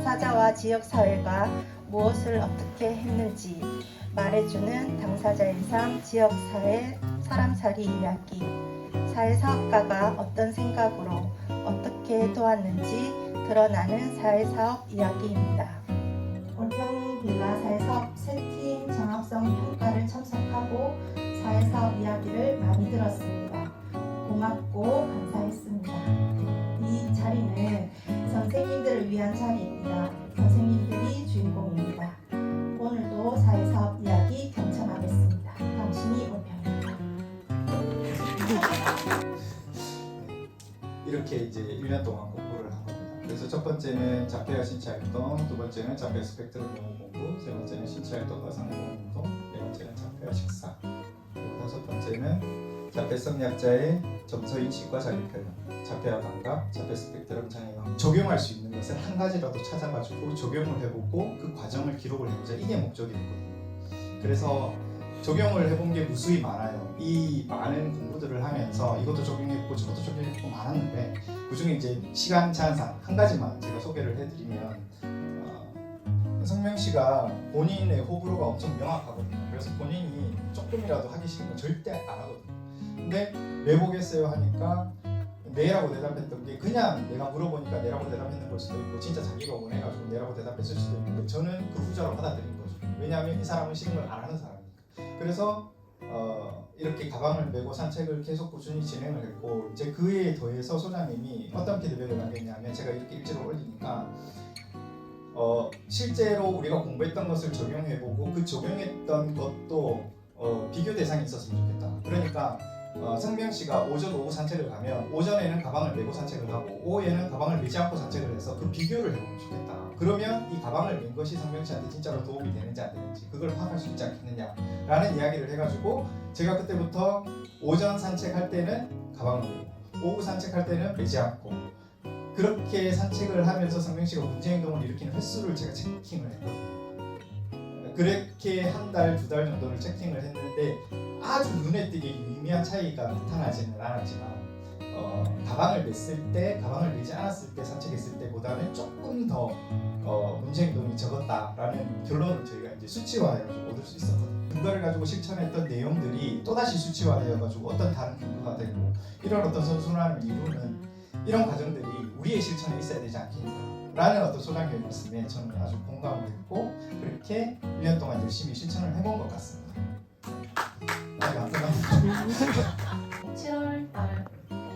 당사자와 지역사회가 무엇을 어떻게 했는지 말해주는 당사자의 삶, 지역사회, 사람살이 이야기, 사회사업가가 어떤 생각으로 어떻게 도왔는지 드러나는 사회사업 이야기입니다. 올평 빌라 사회사업 세팅 정합성 평가를 참석하고 사회사업 이야기를 많이 들었습니다. 고맙고 감사했습니다. 이 자리는 선생님들을 위한 자리입니다. 선생님들이 주인공입니다. 오늘도 사회사업 이야기 경청하겠습니다. 당신이 올평입니다. 이렇게 이제 1년 동안 공부를 한 겁니다. 그래서 첫 번째는 자폐와 신체활동, 두 번째는 자폐 스펙트럼 영어 공부, 세 번째는 신체활동과 상담 운동, 네 번째는 자폐와 식사, 그리고 다섯 번째는 자폐성 약자의 정서 인식과 자기 표현, 자폐와 감각, 자폐 스펙트럼 장애가 적용할 수 있는 것을 한 가지라도 찾아가지고 적용을 해보고 그 과정을 기록을 해보자, 이게 목적이거든요. 그래서 적용을 해본 게 무수히 많아요. 이 많은 공부들을 하면서 이것도 적용했고 저것도 적용했고 많았는데 그중에 이제 시간 제한상 한 가지만 제가 소개를 해드리면 성명 씨가 본인의 호불호가 엄청 명확하거든요. 그래서 본인이 조금이라도 하기 싫은 건 절대 안 하거든요. 근데 왜 보겠어요 하니까 네라고 대답했던 게 그냥 내가 물어보니까 네라고 대답했는 걸 수도 있고 진짜 자기가 원해가지고 네라고 대답했을 수도 있는데 저는 그 후자로 받아들인 거죠. 왜냐하면 이 사람은 싫은 걸 안 하는 사람이니까. 그래서 이렇게 가방을 메고 산책을 계속 꾸준히 진행을 했고 이제 그에 더해서 소장님이 어떤 피드백을 남겼냐면 제가 이렇게 일지를 올리니까 실제로 우리가 공부했던 것을 적용해보고 그 적용했던 것도 비교 대상이 있었으면 좋겠다. 그러니까 성명 씨가 오전 오후 산책을 가면 오전에는 가방을 메고 산책을 하고 오후에는 가방을 메지 않고 산책을 해서 그 비교를 해보면 좋겠다. 그러면 이 가방을 맨 것이 성명 씨한테 진짜로 도움이 되는지 안 되는지 그걸 파악할 수 있지 않겠느냐라는 이야기를 해가지고 제가 그때부터 오전 산책할 때는 가방을 메고 오후 산책할 때는 메지 않고 그렇게 산책을 하면서 성명 씨가 문제 행동을 일으키는 횟수를 제가 체킹을 했거든요. 그렇게 한 달, 두 달 정도를 체킹을 했는데 아주 눈에 띄게 유의미한 차이가 나타나지는 않았지만 가방을 맸을 때, 가방을 메지 않았을 때 산책했을 때보다는 조금 더 문제 행동이 적었다라는 결론을 저희가 이제 수치화해가지고 얻을 수 있었거든요. 근거를 가지고 실천했던 내용들이 또다시 수치화되어가지고 어떤 다른 근거가 되고 이런 어떤 선순환을 이루는 이런 과정들이 우리의 실천에 있어야 되지 않겠냐 라는 어떤 소장님의 말씀에 저는 아주 공감을 했고 그렇게 1년 동안 열심히 실천을 해본 것 같습니다. 아직 안 끝났습니다. 7월달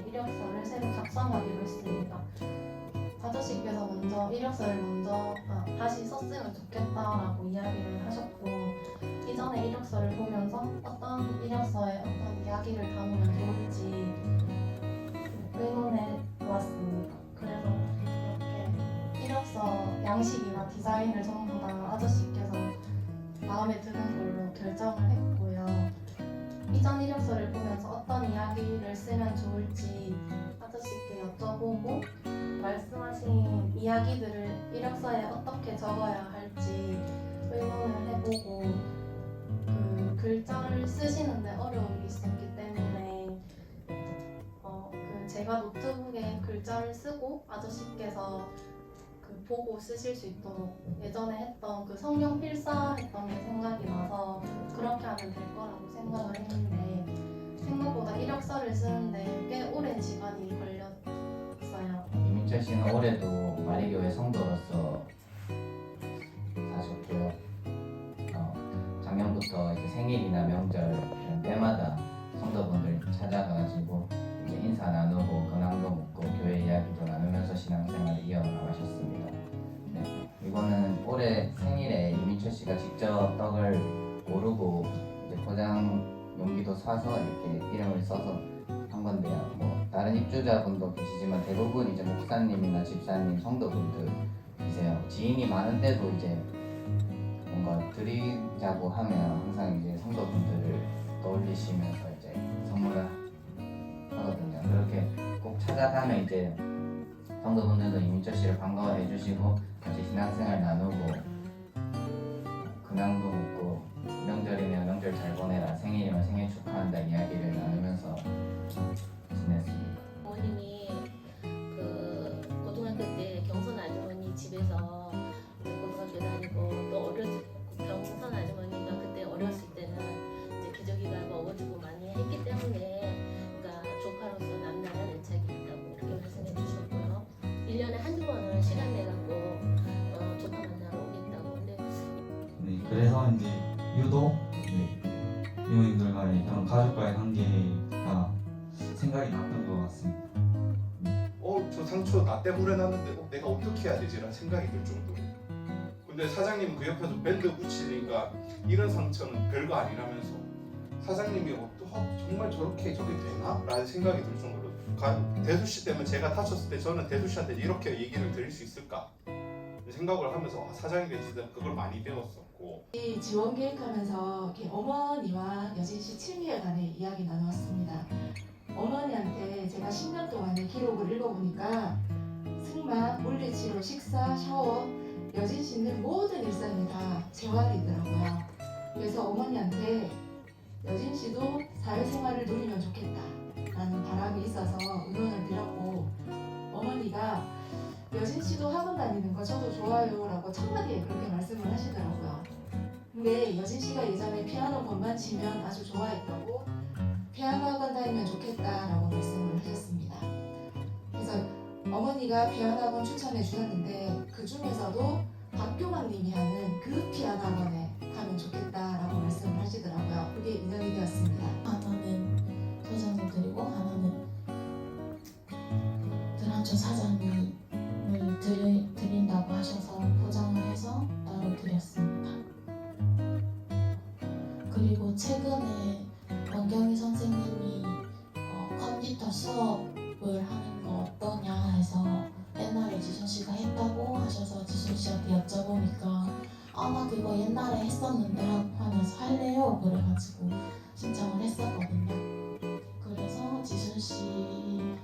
이력서를 새로 작성하기로 했습니다. 아저씨께서 먼저 이력서를 다시 썼으면 좋겠다라고 이야기를 하셨고 이전에 이력서를 보면서 어떤 이력서에 어떤 이야기를 담으면 좋을지 의논해 보았습니다. 그래서 이렇게 이력서 양식이나 디자인을 전부 다 아저씨께서 마음에 드는 걸로 결정을 했고요. 이전 이력서를 보면서 어떤 이야기를 쓰면 좋을지 아저씨께 여쭤보고 말씀하신 이야기들을 이력서에 어떻게 적어야 할지 의논을 해보고 그 글자를 쓰시는데 어려움이 있었기 때문에 제가 노트북에 글자를 쓰고 아저씨께서 보고 쓰실 수 있도록 예전에 했던 그 성경 필사했던 게 생각이 나서 그렇게 하면 될 거라고 생각을 했는데 생각보다 이력서를 쓰는데 꽤 오랜 시간이 걸렸어요. 이민철 씨는 올해도 마리교회 성도로서 사셨고요. 작년부터 이제 생일이나 명절 이런 때마다 성도분들 찾아가가지고 이제 인사 나누고 근황도 묻고 교회 이야기도 나누면서 신앙생활을 이어나가셨습니다. 네, 이거는 올해 생일에 이민철 씨가 직접 떡을 고르고 이제 포장 용기도 사서 이렇게 이름을 써서 한 건데요. 뭐 다른 입주자분도 계시지만 대부분 이제 목사님이나 집사님, 성도분들이세요. 지인이 많은데도 이제 뭔가 드리자고 하면 항상 이제 성도분들을 떠올리시면서 이제 선물을 하거든요. 그렇게 꼭 찾아가면 이제 성도분들도 이민철 씨를 반가워해 주시고 같이 신앙생활 나누고 근황도 묻고 명절이면 명절 잘 보내라, 생일이면 생일 축하한다 이야기를 나누면서 지냈습니다. 어머님이 그 고등학교 때 경선 아주머니 집에서 유독 이모님들과의 그런 가족과의 관계가 생각이 났던 것 같습니다. 저 상처 나 때문에 났는데 내가 어떻게 해야 되지라는 생각이 들 정도로. 근데 사장님 그 옆에서 밴드 붙이니까 이런 상처는 별거 아니라면서 사장님이 정말 저렇게 저게 되나? 라는 생각이 들 정도로 대수 씨 때문에 제가 다쳤을 때 저는 대수 씨한테 이렇게 얘기를 드릴 수 있을까? 생각을 하면서 사장님께 진짜 그걸 많이 배웠었고. 이 지원 계획하면서 이렇게 어머니와 여진 씨 친밀에 관해 이야기 나누었습니다. 어머니한테 제가 10년 동안의 기록을 읽어보니까 승마, 물리치료, 식사, 샤워, 여진 씨는 모든 일상이 다 재활이더라고요. 그래서 어머니한테 여진 씨도 사회생활을 누리면 좋겠다라는 바람이 있어서 의논을 드렸고, 어머니가 여진 씨도 학원 다니는 거 저도 좋아요라고 첫마디에 그렇게 말씀을 하시더라고요. 근데 여진 씨가 예전에 피아노 건반 치면 아주 좋아했다고 피아노 학원 다니면 좋겠다라고 말씀을 하셨습니다. 그래서 어머니가 피아노 학원 추천해 주셨는데 그 중에서도 박교만님이 하는 그 피아노 학원에 가면 좋겠다라고 말씀을 하시더라고요. 그게 인연이 되었습니다. 하나는 소장님드리고 하나는 드란초 사장님을 드린다고 하셔서 포장을 해서 따로 드렸습니다. 그리고 최근에 원경희 선생님이 컴퓨터 수업을 하는 거 어떠냐 해서 옛날에 지순 씨가 했다고 하셔서 지순 씨한테 여쭤보니까 나 그거 옛날에 했었는데 하면서 할래요? 그래가지고 신청을 했었거든요. 그래서 지순 씨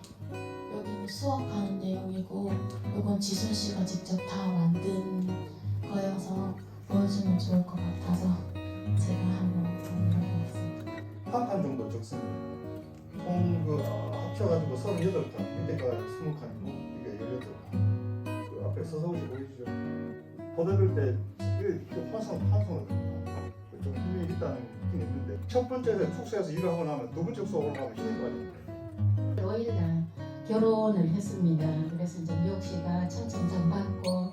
여기는 수업하는 내용이고 이건 지순 씨가 직접 다 만든 거여서 보여주면 좋을 것 같아서 제가 한번 만들어봤습니다. 한 판 정도 적습니다. 총 합쳐가지고 38칸, 밑에가 20칸이고 이게 18칸. 그 앞에 서서히 보이시죠? 보다볼 때 이게 환성을 됩니다. 좀 힘이 있다는 느낌이 있는데 첫 번째 숙소에서 일을 하고 나면 두 번째 숙소 올라가면 힘이 빠집니다. 5일날 결혼을 했습니다. 그래서 이제 미옥 씨가 청첩장 받고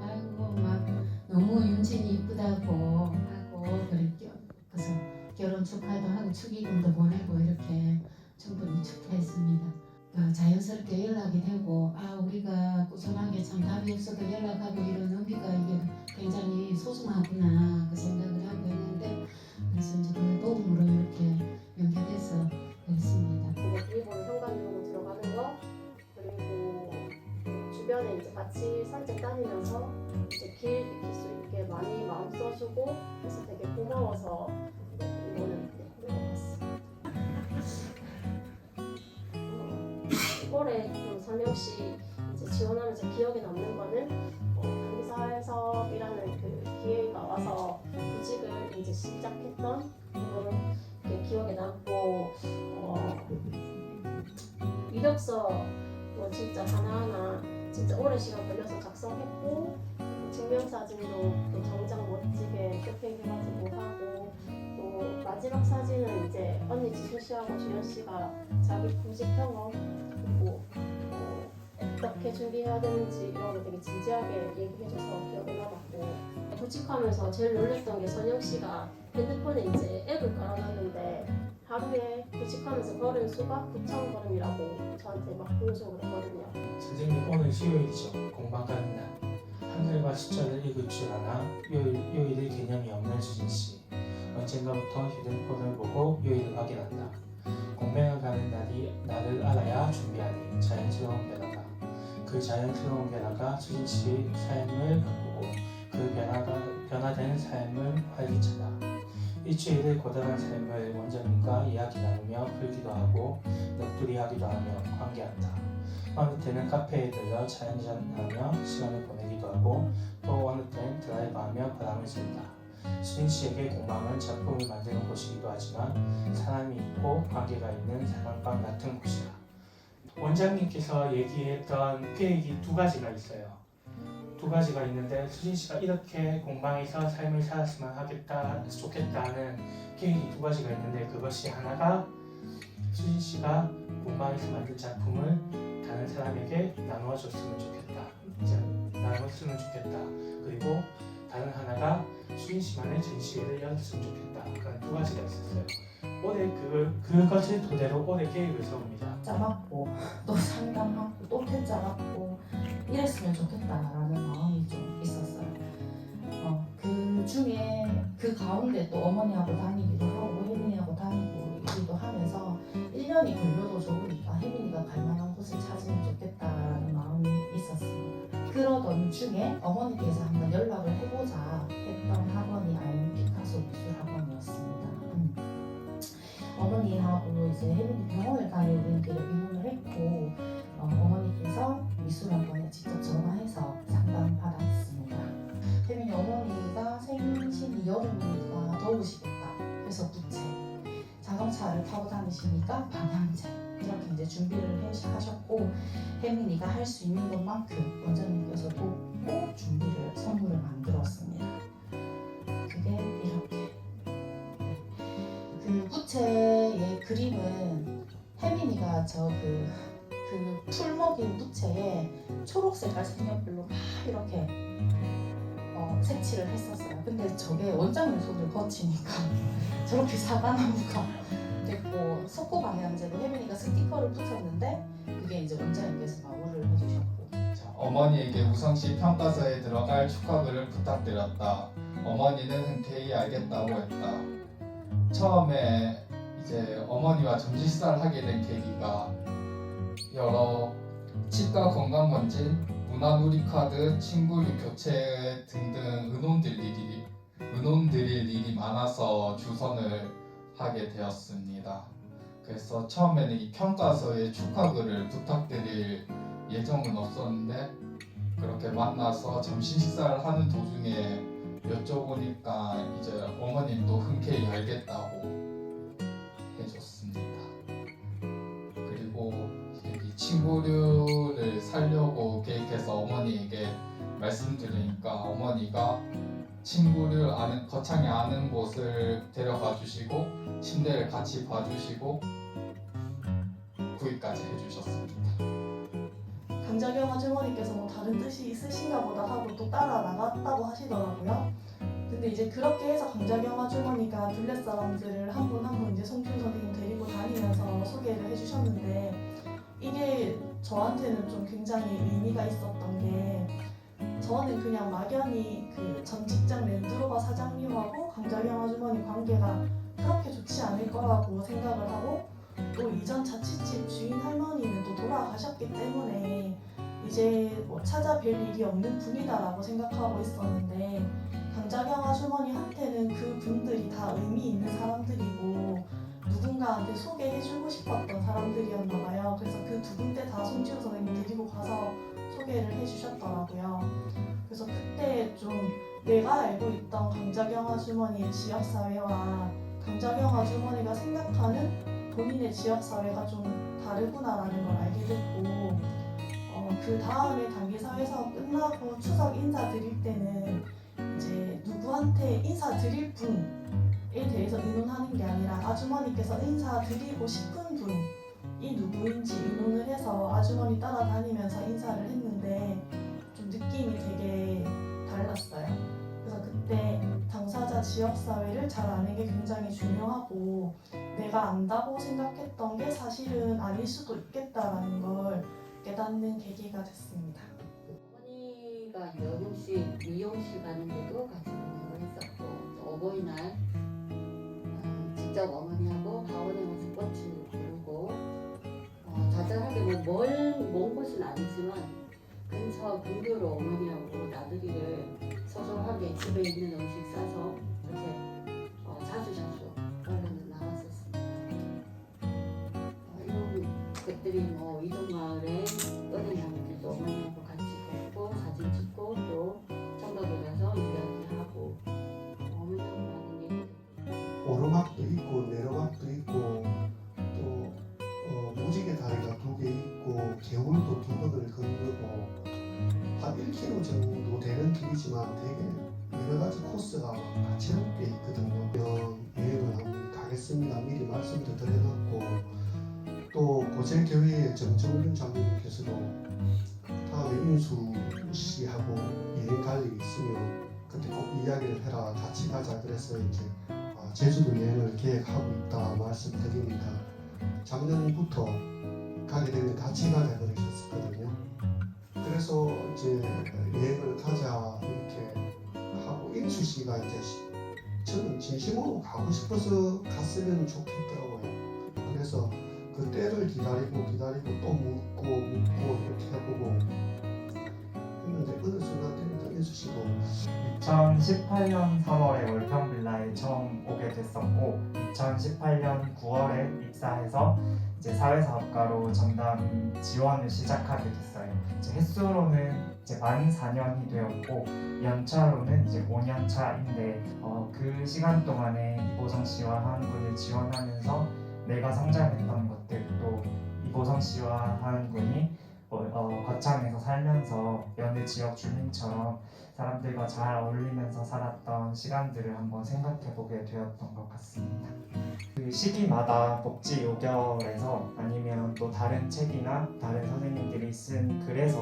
아이고 막 너무 윤진이 이쁘다고 하고 그랬죠. 그래서 결혼 축하도 하고 축의금도 보내고 이렇게 충분히 축하했습니다. 자연스럽게 연락이 되고 우리가 꾸준하게 참 답이 없어도 연락하고 이런 의미가 이게 굉장히 소중하구나 그 생각을 하고 있는데 그래서 이제 그 도움으로 이렇게 연결해서 그랬습니다. 일본 현관으로 들어가는 거 그리고 주변에 이제 같이 산책 다니면서 이제 길 익힐 수 있게 많이 마음 써주고 그래서 되게 고마워서 이거는 읽어봤습니다. 올해 그 선영씨 이제 지원하면서 기억에 남는 거는 강사회섭이라는 그 기회가 와서 구직을 이제 시작했던 그런 게 기억에 남고 이력서도 진짜 하나하나 진짜 오랜 시간 걸려서 작성했고 증명사진도 또 정장 멋지게 쇼핑해가지고 하고 또 마지막 사진은 이제 언니 지수 씨하고 주연 씨가 자기 구직 경험 그리고 어떻게 준비해야 되는지 이런 거 되게 진지하게 얘기해줘서 기억에 남았고 구직하면서 제일 놀랐던 게 선영 씨가 핸드폰에 이제 앱을 깔아놨는데 하루에 구직하면서 걸은 수가 9,000걸음이라고 저한테 막 보여주고 그랬거든요. 선생님 오늘 수요일이죠. 공방 가는 날. 한글과 숫자를 읽을 줄 아나 요일의 개념이 없는 수진씨. 언젠가부터 휴대폰을 보고 요일을 확인한다. 공방을 가는 날이 나를 알아야 준비하니 자연스러운 변화가. 그 자연스러운 변화가 수진씨의 삶을 바꾸고 그 변화된 삶을 활기차다. 일주일의 고단한 삶을 원장님과 이야기 나누며 풀기도 하고 넋두리하기도 하며 관계한다. 어느 때는 카페에 들러 자연전하며 시간을 보내기도 하고 또 어느 때는 드라이브하며 바람을 쐰다. 수진 씨에게 공방은 작품을 만드는 곳이기도 하지만 사람이 있고 관계가 있는 사랑방 같은 곳이다. 원장님께서 얘기했던 계획이 두 가지가 있어요. 두 가지가 있는데 수진 씨가 이렇게 공방에서 삶을 살았으면 좋겠다는 계획이 두 가지가 있는데 그것이 하나가 수진 씨가 공방에서 만든 작품을 다른 사람에게 나누었으면 좋겠다. 그리고 다른 하나가 수인 씨만의 전시회를 열었으면 좋겠다. 그런 두 가지가 있었어요. 올해 그것을 토대로 올해 계획을 세웁니다. 짜맞고 또 상담하고 또 퇴짜맞고 이랬으면 좋겠다라는 마음이 좀 있었어요. 그 중에 그 가운데 또 어머니하고 다니기도 하고 혜민이하고 다니기도 하면서 1년이 걸려도 좋으니까 혜민이가 갈 만한 곳을 찾으면 좋겠다라는 마음이 있었습니다. 그러던 중에 어머니께서 한번 연락을 해보자 했던 학원이 아이는 피카소 미술학원이었습니다. 어머니하고 이제 혜민이 병원을 다니는 길에 의논을 했고 어머니께서 미술학원에 직접 전화해서 상담받았습니다. 혜민이 어머니가 생신이 여름이니까 더우시겠다. 그래서 부채, 자동차를 타고 다니시니까 방향제 이렇게 이제 준비를 하셨고 혜민이가 할 수 있는 것만큼 원장님께서 돕고 준비를 선물을 만들었습니다. 그게 이렇게. 그 부채의 그림은 혜민이가 그 풀먹인 부채에 초록색깔 색연필로 막 이렇게 색칠을 했었어요. 근데 저게 원장님 손을 거치니까 저렇게 사과나무가 됐고 석고방향제로 혜민이가 스티커를 붙였는데 그게 이제 원장님께서 마무리를 해주셨고. 자, 어머니에게 우성시 평가서에 들어갈 축하글을 부탁드렸다. 어머니는 흔쾌히 알겠다고 했다. 처음에 이제 어머니와 점심 식사를 하게 된 계기가 여러 치과 건강검진, 문화누리카드, 친구류 교체 등등 의논드릴 일이 많아서 주선을 하게 되었습니다. 그래서 처음에는 이 평가서에 축하글을 부탁드릴 예정은 없었는데 그렇게 만나서 점심 식사를 하는 도중에 여쭤보니까 이제 어머님도 흔쾌히 알겠다고 해줬습니다. 그리고 이 친구류를 살려고 계획해서 어머니에게 말씀드리니까 어머니가 친구를 거창에 아는 곳을 데려가 주시고 침대를 같이 봐주시고 구입까지 해주셨습니다. 강자경 아주머니께서 뭐 다른 뜻이 있으신가 보다 하고 또 따라 나갔다고 하시더라고요. 근데 이제 그렇게 해서 강자경 아주머니가 둘레 사람들을 한 분 한 분 이제 송준 선생님 데리고 다니면서 소개를 해주셨는데 이게 저한테는 좀 굉장히 의미가 있었던 게 저는 그냥 막연히 그 전 직장 랜드로버 사장님하고 강자경 아주머니 관계가 그렇게 좋지 않을 거라고 생각을 하고 또 이전 자취집 주인 할머니는 또 돌아가셨기 때문에 이제 뭐 찾아뵐 일이 없는 분이다라고 생각하고 있었는데 강자경 아주머니한테는 그 분들이 다 의미 있는 사람들이고 누군가한테 소개해주고 싶었던 사람들이었나 봐요. 그래서 그 두 군데 다 송지우 선생님 데리고 가서 소개를 해주셨더라고요. 그래서 그때 좀 내가 알고 있던 강자경 아주머니의 지역사회와 강자경 아주머니가 생각하는 본인의 지역사회가 좀 다르구나라는 걸 알게 됐고 그 다음에 단기사회사업 끝나고 추석 인사 드릴 때는 이제 누구한테 인사 드릴 분에 대해서 의논하는 게 아니라 아주머니께서 인사 드리고 싶은 분이 누구인지 의논을 해서 아주머니 따라다니면서 인사를 했는데 좀 느낌이 되게 달랐어요. 그래서 그때 당사자 지역사회를 잘 아는 게 굉장히 중요하고 내가 안다고 생각했던 게 사실은 아닐 수도 있겠다라는 걸 깨닫는 계기가 됐습니다. 어머니가 연음식, 미용실 가는데도 같이 동행을 했었고 또 어버이날 직접 어머니하고 가원에 가서 꽃을 고르고 자잘하게 먼 곳은 아니지만 근처 근교로 어머니하고 나들이를 소소하게 집에 있는 음식 싸서 이렇게 자주 얼른 나왔었습니다. 이런 것들이 뭐 이동마을에 은행향길도 어머니하고 같이 걷고 사진 찍고 또 청각에 가서 이야기하고 어머니하고 하는 얘기 오르막도 있고 내려막도 있고 또 무지개 다리가 2개 있고 개울도 2번을 걷고 한 1km 정도 되는 길이지만 되게 여러 가지 코스가 다채롭게 있거든요. 여행을 한번 가겠습니다. 미리 말씀도 드려놨고 또 고재교회의 정정균 장로님께서도 다음에 인수 씨하고 여행 갈 일이 있으면 그때 꼭 이야기를 해라, 같이 가자. 그래서 이제 제주도 여행을 계획하고 있다 말씀드리니까 작년부터 가게 되면 같이 가자 그러셨었거든요. 그래서 이제 여행을 가자 이렇게 하고 인수 씨가 이제 저는 진심으로 가고 싶어서 갔으면 좋겠더라고요. 그래서 그 때를 기다리고 또 묻고 이렇게 해보고 했는데 어느 순간 때부터 인수 씨도 2018년 3월에 월평빌라에 처음 오게 됐었고 2018년 9월에 입사해서 이제 사회사업가로 전담 지원을 시작하게 됐어요. 이제 횟수로는 이제 만 4년이 되었고 연차로는 이제 5년 차인데 그 시간 동안에 이보성 씨와 하은군을 지원하면서 내가 성장했던 것들 또 이보성 씨와 하은군이 거창에서 살면서 여느 지역 주민처럼 사람들과 잘 어울리면서 살았던 시간들을 한번 생각해보게 되었던 것 같습니다. 그 시기마다 복지 요결에서 아니면 또 다른 책이나 다른 선생님들이 쓴 글에서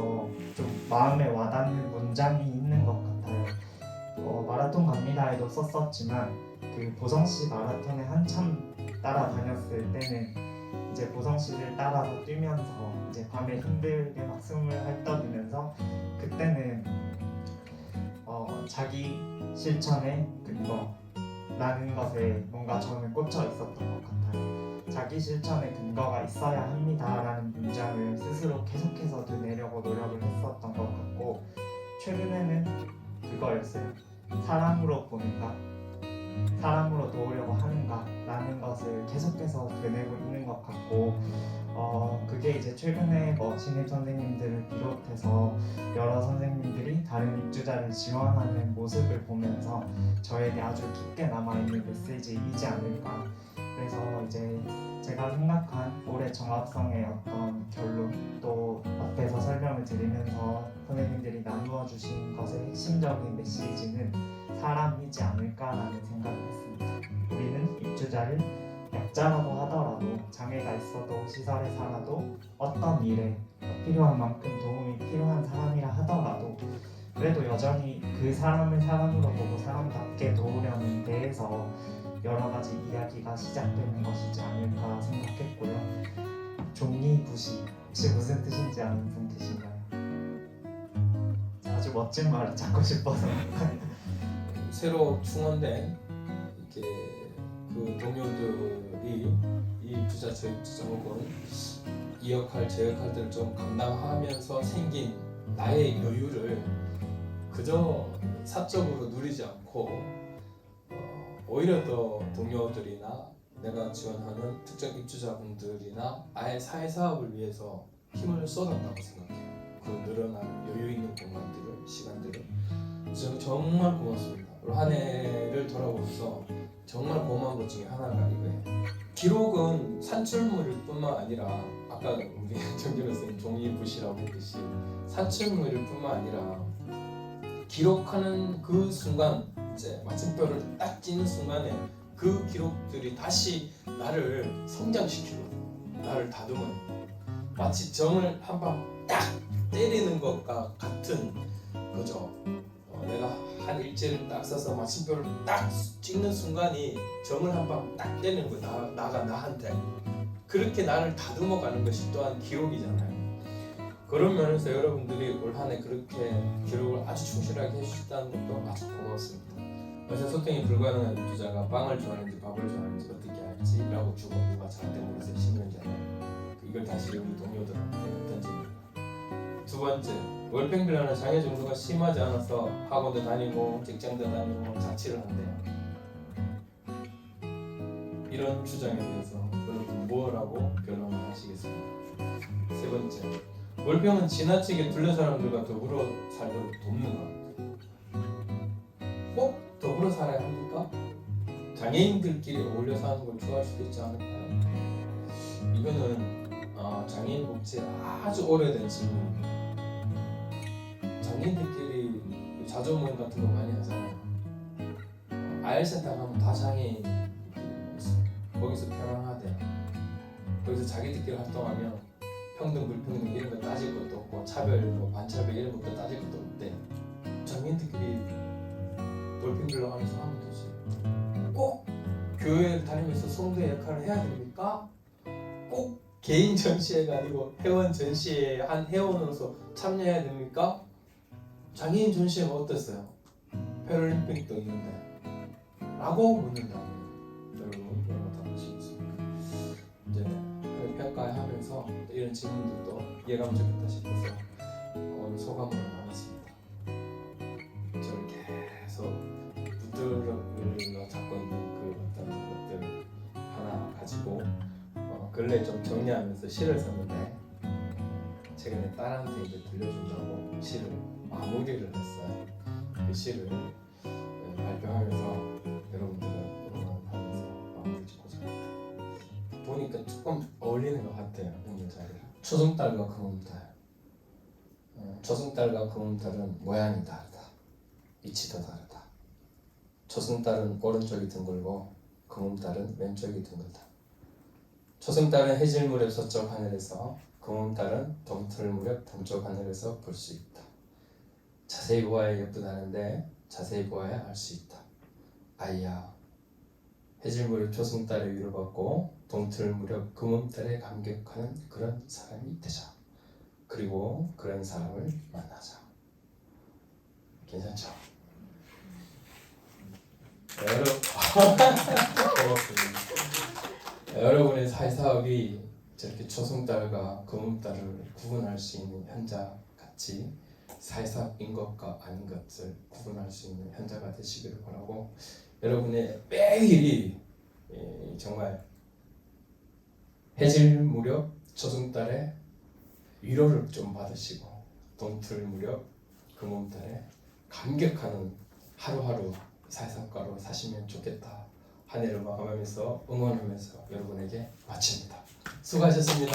좀 마음에 와닿는 문장이 있는 것 같아요. 마라톤 갑니다에도 썼었지만 그 보성 씨 마라톤에 한참 따라다녔을 때는 이제 보성 씨를 따라서 뛰면서 이제 밤에 힘들게 막 숨을 헐떡이면서 그때는 자기 실천의 근거라는 것에 뭔가 저는 꽂혀 있었던 것 같아요. 자기 실천의 근거가 있어야 합니다라는 문장을 스스로 계속해서 되내려고 노력을 했었던 것 같고 최근에는 그거였어요. 사람으로 보는가? 사람으로 도우려고 하는가? 라는 것을 계속해서 되뇌고 있는 것 같고 그게 이제 최근에 신입 선생님들을 비롯해서 여러 선생님들이 다른 입주자를 지원하는 모습을 보면서 저에게 아주 깊게 남아있는 메시지이지 않을까. 그래서 이제 제가 생각한 올해 정합성의 어떤 결론 또 앞에서 설명을 드리면서 선생님들이 나누어 주신 것의 핵심적인 메시지는 사람이지 않을까라는 생각을 했습니다. 우리는 입주자를 약자라고 하더라도 장애가 있어도 시설에 살아도 어떤 일에 필요한 만큼 도움이 필요한 사람이라 하더라도 그래도 여전히 그 사람을 사람으로 보고 사람답게 도우려는 데에서 여러 가지 이야기가 시작되는 것이지 않을까 생각했고요. 종이부시 혹시 무슨 뜻인지 아는 분 계신가요? 아주 멋진 말을 찾고 싶어서 새로 충원된 이렇게 그 동료들이 이 입주자 저 입주자 혹은 이 역할 제 역할들을 좀 감당하면서 생긴 나의 여유를 그저 사적으로 누리지 않고 오히려 더 동료들이나 내가 지원하는 특정 입주자분들이나 아예 사회사업을 위해서 힘을 쏟았다고 생각해요. 그 늘어난 여유 있는 공간들을, 시간들을. 저는 정말 고맙습니다. 올 한 해를 돌아보면서 정말 고마운 것 중에 하나가 이거예요. 기록은 산출물일 뿐만 아니라 아까 우리 정규 선생님 종이붓이라고 했듯이 산출물일 뿐만 아니라 기록하는 그 순간 이제 마침표를 딱 찍는 순간에 그 기록들이 다시 나를 성장시키고 나를 다듬어요. 마치 정을 한 방 딱 때리는 것과 같은 거죠. 내가 한 일지를 딱 써서 마침표를 딱 찍는 순간이 정을 한 방 딱 때리는 거야. 나한테 그렇게 나를 다듬어 가는 것이 또한 기록이잖아요. 그런 면에서 여러분들이 올 한 해 그렇게 기록을 아주 충실하게 해주셨다는 것도 아주 고맙습니다. 그래서 소통이 불가능한 입주자가 빵을 좋아하는지 밥을 좋아하는지 어떻게 할지 라고 주고 누가 저한테 물었어요. 10년 전에. 이걸 다시 우리 동료들한테 던집니다. 두 번째, 월평빌라는 장애 정도가 심하지 않아서 학원도 다니고 직장도 다니고 자취를 한대요. 이런 주장에 대해서 여러분 뭐라고 변론을 하시겠습니까? 세 번째, 월평은 지나치게 둘레 사람들과 더불어 살도록 돕는 것 같아요. 꼭 더불어 살아야 합니까? 장애인들끼리 어울려 사는 걸 좋아할 수도 있지 않을까요? 이거는 장애인 복지에 아주 오래된 질문입니다. 장애인들끼리 자조 모임 같은 거 많이 하잖아요. 아이센터 가면 다 장애인 거기서 편안하대. 거기서 자기들끼리 활동하면 평등 불평등 이런 거 따질 것도 없고 차별 반차별 이런 것도 따질 것도 없대. 장애인들끼리 돌핀 흘러가면서 하면 되지. 꼭 교회를 다니면서 성도의 역할을 해야 됩니까? 꼭 개인 전시회가 아니고 회원 전시회에 한 회원으로서 참여해야 됩니까? 장애인 전시회가 어땠어요? 패럴림픽도 있는데 라고 묻는다고요. 여러분 이런 거 다 보시겠습니까? 이제 평가하면서 이런 질문들도 이해감 좋겠다 싶어서 오늘 소감으로 나눴습니다. 저를 계속 붙들어 잡고 있는 그 어떤 것들 하나 가지고 근래 좀 정리하면서 시를 썼는데 최근에 딸한테 이제 들려준다고 시를 마무리를 했어요. 그 시를 발표하면서 여러분들을 응원하면서 마무리 짓고자 합니다. 보니까 조금 어울리는 것 같아요. 오늘 자리랑 초승달과 금음달. 초승달과 금음달은 모양이 다르다. 위치도 다르다. 초승달은 오른쪽이 둥글고 금음달은 왼쪽이 둥글다. 초승달은 해질 무렵 서쪽 하늘에서, 금음달은 동틀 무렵 동쪽 하늘에서 볼 수 있다. 자세히 보아야 예쁘다는데 자세히 보아야 알 수 있다. 아이야, 해질 무렵 초승달의 위로 받고 동틀 무렵 금음달에 감격하는 그런 사람이 되자. 그리고 그런 사람을 만나자. 괜찮죠? 고맙습니다. 여러분의 사회사업이 저렇게 초승달과 금음달을 구분할 수 있는 현자 같이 사회사업인 것과 아닌 것을 구분할 수 있는 현자가 되시기를 바라고, 여러분의 매일이 정말 해질 무렵 초승달에 위로를 좀 받으시고 동틀 무렵 금음달에 감격하는 하루하루 사회성과로 사시면 좋겠다. 한 해를 마감하면서 응원하면서 여러분에게 마칩니다. 수고하셨습니다.